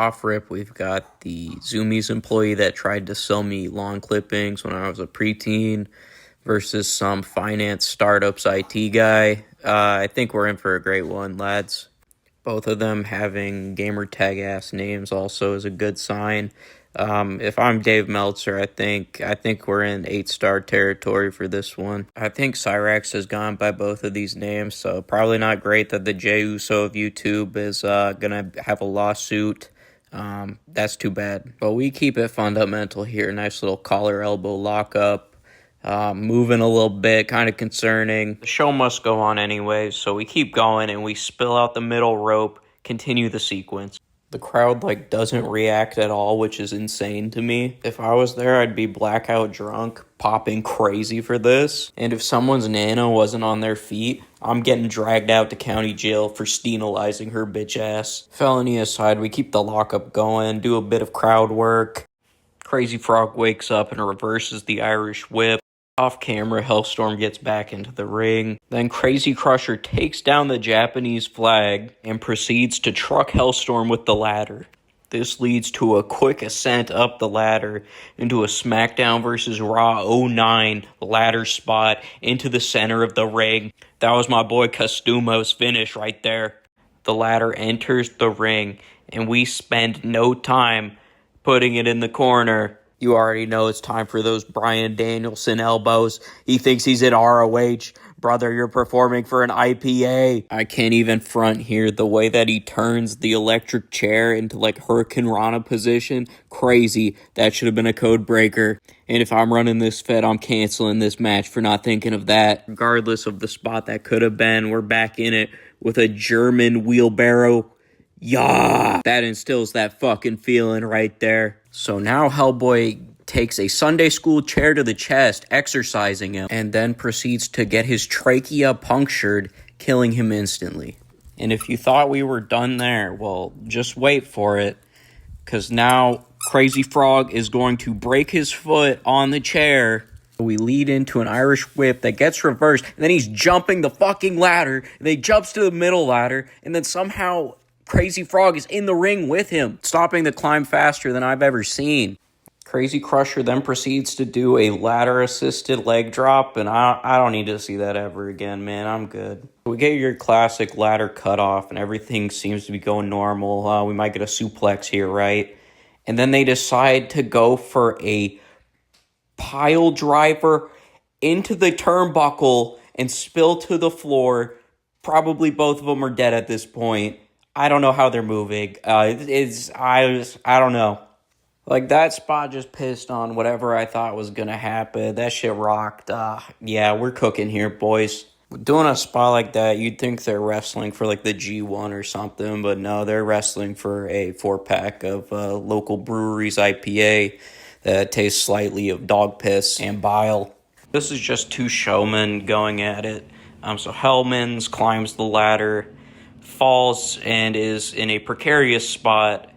Off rip, we've got the Zoomies employee that tried to sell me lawn clippings when I was a preteen versus some finance startups IT guy. I think we're in for a great one, lads. Both of them having gamer tag ass names also is a good sign. If I'm Dave Meltzer, I think we're in 8-star territory for this one. I think Cyrax has gone by both of these names, so probably not great that the Jey Uso of YouTube is gonna have a lawsuit. That's too bad. But we keep it fundamental here. Nice little collar elbow lockup. Moving a little bit, kind of concerning. The show must go on anyways, so we keep going and we spill out the middle rope, continue the sequence. The crowd doesn't react at all, which is insane to me. If I was there, I'd be blackout drunk, popping crazy for this. And if someone's nana wasn't on their feet, I'm getting dragged out to county jail for stenalizing her bitch ass. Felony aside, we keep the lockup going, do a bit of crowd work. Crazy Frog wakes up and reverses the Irish whip. Off camera, Hellstorm gets back into the ring. Then Crazy Crusher takes down the Japanese flag and proceeds to truck Hellstorm with the ladder. This leads to a quick ascent up the ladder into a SmackDown vs. Raw 09 ladder spot into the center of the ring. That was my boy Costumo's finish right there. The ladder enters the ring, and we spend no time putting it in the corner. You already know it's time for those Bryan Danielson elbows. He thinks he's at ROH. Brother, you're performing for an IPA. I can't even front here. The way that he turns the electric chair into Hurricane Rana position, crazy. That should have been a code breaker. And if I'm running this Fed, I'm canceling this match for not thinking of that. Regardless of the spot that could have been, we're back in it with a German wheelbarrow. Yeah, that instills that fucking feeling right there. So now Hellboy takes a Sunday school chair to the chest, exercising him, and then proceeds to get his trachea punctured, killing him instantly. And if you thought we were done there, well, just wait for it, because now Crazy Frog is going to break his foot on the chair. We lead into an Irish whip that gets reversed, and then he's jumping the fucking ladder, and then he jumps to the middle ladder, and then somehow Crazy Frog is in the ring with him, stopping the climb faster than I've ever seen. Crazy Crusher then proceeds to do a ladder-assisted leg drop, and I don't need to see that ever again, man. I'm good. We get your classic ladder cutoff, and everything seems to be going normal. We might get a suplex here, right? And then they decide to go for a pile driver into the turnbuckle and spill to the floor. Probably both of them are dead at this point. I don't know how they're moving. I don't know. That spot just pissed on whatever I thought was going to happen. That shit rocked. Yeah, we're cooking here, boys. Doing a spot like that, you'd think they're wrestling for the G1 or something, but no, they're wrestling for a 4-pack of local breweries IPA that tastes slightly of dog piss and bile. This is just two showmen going at it. So Hellmans climbs the ladder, falls and is in a precarious spot,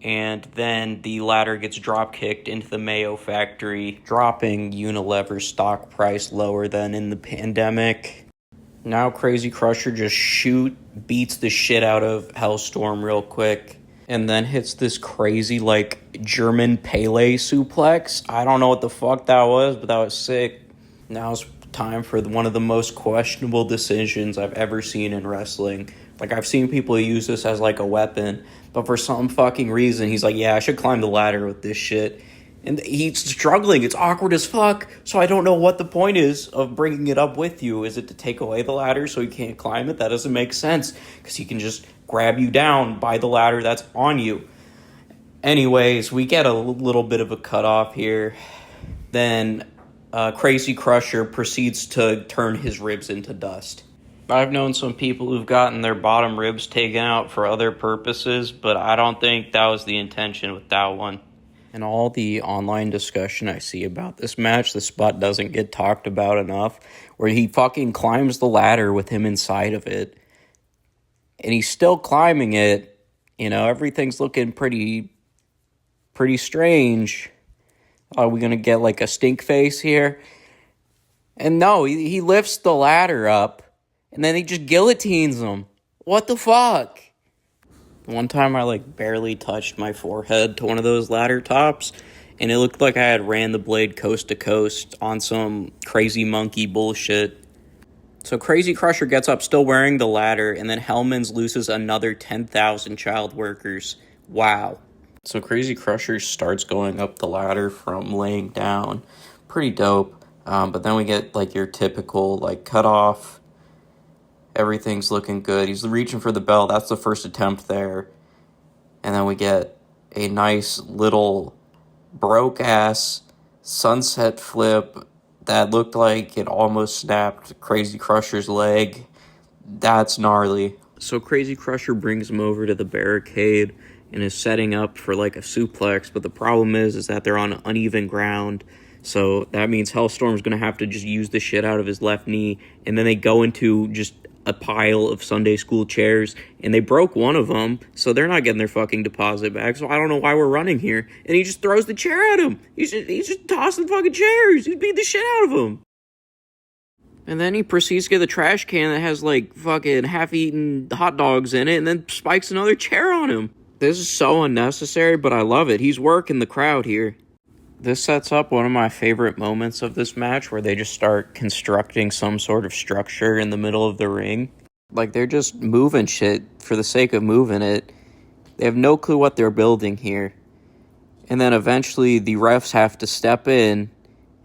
and then the ladder gets drop kicked into the Mayo factory, dropping Unilever's stock price lower than in the pandemic. Now Crazy Crusher just beats the shit out of Hellstorm real quick, and then hits this crazy German Pele suplex. I don't know what the fuck that was, but that was sick. Now it's time for one of the most questionable decisions I've ever seen in wrestling. I've seen people use this as a weapon, but for some fucking reason, he's yeah, I should climb the ladder with this shit. And he's struggling. It's awkward as fuck, so I don't know what the point is of bringing it up with you. Is it to take away the ladder so he can't climb it? That doesn't make sense, because he can just grab you down by the ladder that's on you. Anyways, we get a little bit of a cutoff here. Then Crazy Crusher proceeds to turn his ribs into dust. I've known some people who've gotten their bottom ribs taken out for other purposes, but I don't think that was the intention with that one. In all the online discussion I see about this match, the spot doesn't get talked about enough, where he fucking climbs the ladder with him inside of it, and he's still climbing it. Everything's looking pretty strange. Are we going to get a stink face here? And no, he lifts the ladder up, and then he just guillotines him. What the fuck? One time I like barely touched my forehead to one of those ladder tops, and it looked like I had ran the blade coast to coast on some crazy monkey bullshit. So Crazy Crusher gets up still wearing the ladder, and then Hellman's loses another 10,000 child workers. Wow. So Crazy Crusher starts going up the ladder from laying down. Pretty dope. But then we get like your typical like cut off. Everything's looking good. He's reaching for the bell. That's the first attempt there. And then we get a nice little broke ass sunset flip that looked like it almost snapped Crazy Crusher's leg. That's gnarly. So Crazy Crusher brings him over to the barricade and is setting up for like a suplex, but the problem is that they're on uneven ground. So that means Hellstorm's going to have to just use the shit out of his left knee, and then they go into just a pile of Sunday school chairs, and they broke one of them, so they're not getting their fucking deposit back, so I don't know why we're running here. And he just throws the chair at him. He's just tossing fucking chairs. He's beating the shit out of him. And then he proceeds to get the trash can that has, like, fucking half-eaten hot dogs in it, and then spikes another chair on him. This is so unnecessary, but I love it. He's working the crowd here. This sets up one of my favorite moments of this match, where they just start constructing some sort of structure in the middle of the ring. Like, they're just moving shit for the sake of moving it. They have no clue what they're building here. And then eventually the refs have to step in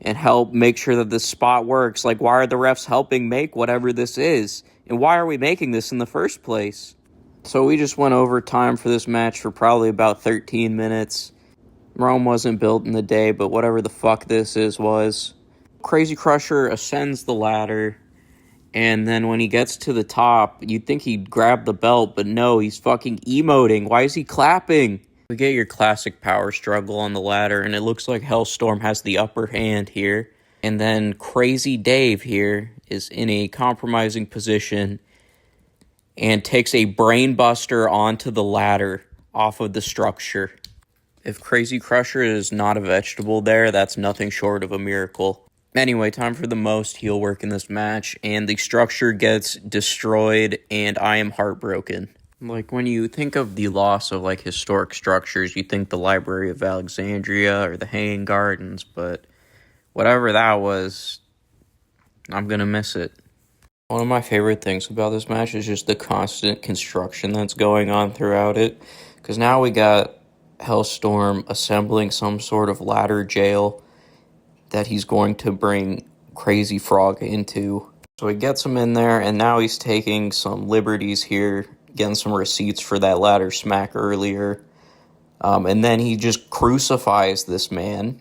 and help make sure that this spot works. Like, why are the refs helping make whatever this is? And why are we making this in the first place? So we just went over time for this match for probably about 13 minutes. Rome wasn't built in the day, but whatever the fuck this is was. Crazy Crusher ascends the ladder, and then when he gets to the top, you'd think he'd grab the belt, but no, he's fucking emoting. Why is he clapping? We get your classic power struggle on the ladder, and it looks like Hellstorm has the upper hand here. And then Crazy Dave here is in a compromising position and takes a brainbuster onto the ladder off of the structure. If Crazy Crusher is not a vegetable there, that's nothing short of a miracle. Anyway, time for the most heel work in this match, and the structure gets destroyed, and I am heartbroken. Like, when you think of the loss of, like, historic structures, you think the Library of Alexandria or the Hanging Gardens, but whatever that was, I'm gonna miss it. One of my favorite things about this match is just the constant construction that's going on throughout it, because now we got Hellstorm assembling some sort of ladder jail that he's going to bring Crazy Frog into. So he gets him in there, and now he's taking some liberties here, getting some receipts for that ladder smack earlier. And then he just crucifies this man.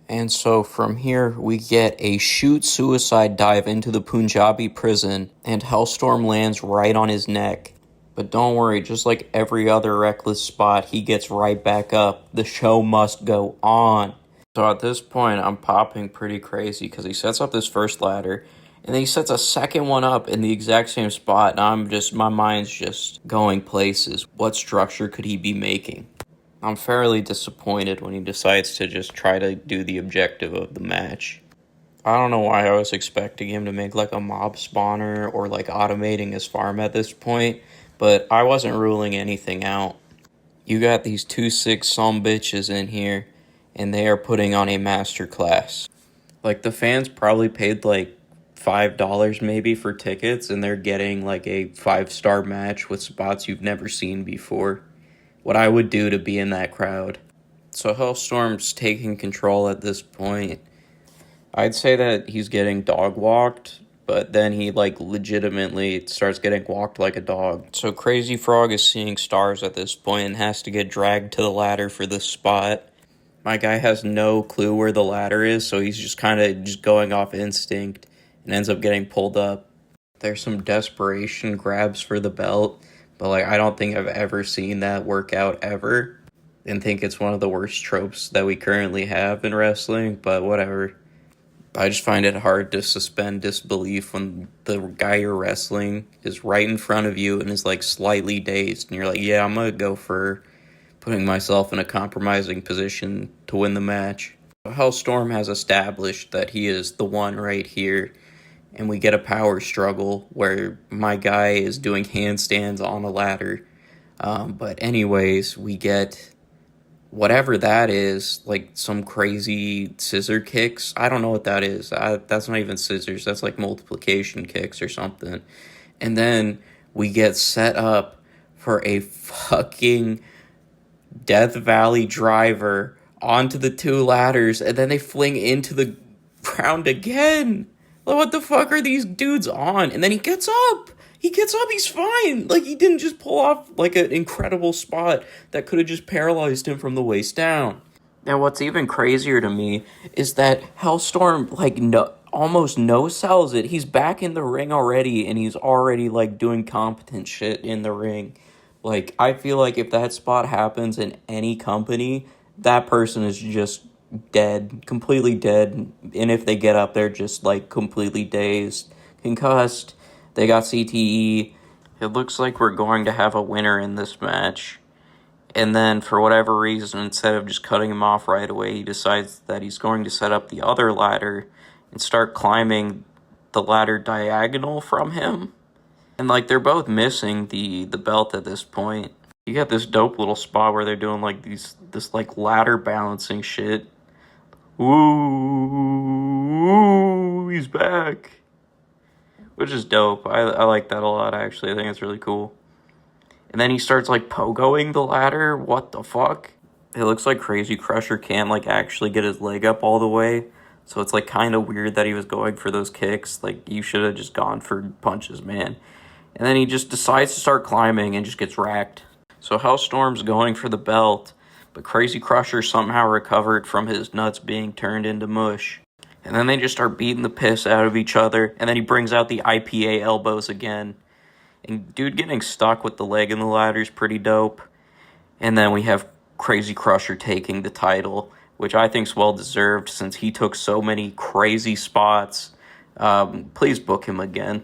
And so from here, we get a shoot suicide dive into the Punjabi prison, and Hellstorm lands right on his neck. But don't worry, just like every other reckless spot, he gets right back up. The show must go on. So at this point, I'm popping pretty crazy because he sets up this first ladder, and then he sets a second one up in the exact same spot, and my mind's just going places. What structure could he be making? I'm fairly disappointed when he decides to just try to do the objective of the match. I don't know why I was expecting him to make like a mob spawner or like automating his farm at this point, but I wasn't ruling anything out. You got these 2-6 some bitches in here, and they are putting on a masterclass. Like, the fans probably paid like $5 maybe for tickets, and they're getting like a 5-star match with spots you've never seen before. What I would do to be in that crowd. So Hellstorm's taking control at this point. I'd say that he's getting dog walked, but then he like legitimately starts getting walked like a dog. So Crazy Frog is seeing stars at this point and has to get dragged to the ladder for this spot. My guy has no clue where the ladder is, so he's just kind of just going off instinct and ends up getting pulled up. There's some desperation grabs for the belt, but like I don't think I've ever seen that work out ever, and think it's one of the worst tropes that we currently have in wrestling, but whatever. I just find it hard to suspend disbelief when the guy you're wrestling is right in front of you and is like slightly dazed, and you're like, yeah, I'm gonna go for putting myself in a compromising position to win the match. Hellstorm has established that he is the one right here, and we get a power struggle where my guy is doing handstands on a ladder. But anyways, we get whatever that is, like some crazy scissor kicks. I don't know what that is. That's not even scissors. That's like multiplication kicks or something. And then we get set up for a fucking Death Valley driver onto the two ladders, and then they fling into the ground again. Like, what the fuck are these dudes on? And then he gets up. He gets up. He's fine. Like, he didn't just pull off like an incredible spot that could have just paralyzed him from the waist down. And what's even crazier to me is that Hellstorm like almost no sells it. He's back in the ring already, and he's already like doing competent shit in the ring. Like, I feel like if that spot happens in any company, that person is just dead, completely dead. And if they get up, they're just like completely dazed, concussed. They got CTE. It looks like we're going to have a winner in this match. And then, for whatever reason, instead of just cutting him off right away, he decides that he's going to set up the other ladder and start climbing the ladder diagonal from him. And, like, they're both missing the belt at this point. You got this dope little spot where they're doing, like, this ladder balancing shit. Ooh, he's back. Which is dope. I like that a lot, actually. I think it's really cool. And then he starts, like, pogoing the ladder. What the fuck? It looks like Crazy Crusher can't, like, actually get his leg up all the way. So it's, like, kind of weird that he was going for those kicks. Like, you should have just gone for punches, man. And then he just decides to start climbing and just gets racked. So Hellstorm's going for the belt, but Crazy Crusher somehow recovered from his nuts being turned into mush. And then they just start beating the piss out of each other. And then he brings out the IPA elbows again. And dude getting stuck with the leg in the ladder is pretty dope. And then we have Crazy Crusher taking the title, which I think's well deserved since he took so many crazy spots. Please book him again.